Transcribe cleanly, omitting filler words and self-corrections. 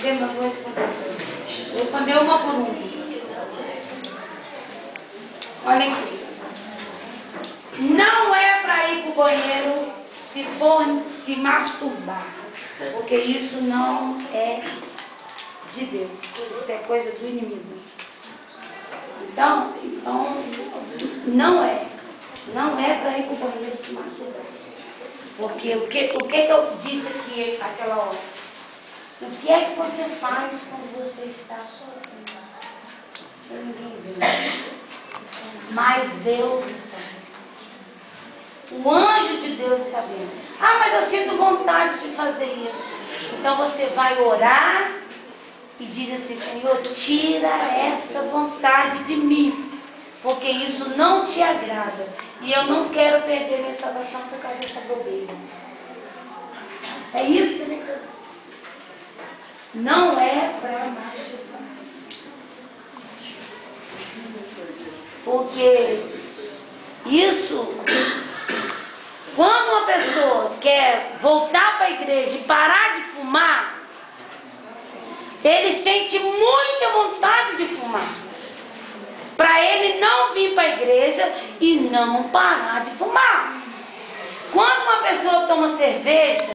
Mesma coisa com Deus. Eu mandei uma por uma. Olha aqui. Não é para ir para o banheiro se masturbar. Porque isso não é de Deus. Isso é coisa do inimigo. Então não é. Não é para ir para o banheiro se masturbar. Porque o que eu disse aqui aquela hora? O que é que você faz quando você está sozinho? Sem ninguém ver. Mas Deus está vendo. O anjo de Deus está vendo. Ah, mas eu sinto vontade de fazer isso. Então você vai orar e diz assim: Senhor, tira essa vontade de mim. Porque isso não te agrada. E eu não quero perder minha salvação por causa dessa bobeira. É isso que você tem que fazer. Não é para masturbar. Porque isso, quando uma pessoa quer voltar para a igreja e parar de fumar, ele sente muita vontade de fumar. Para ele não vir para a igreja e não parar de fumar. Quando uma pessoa toma cerveja,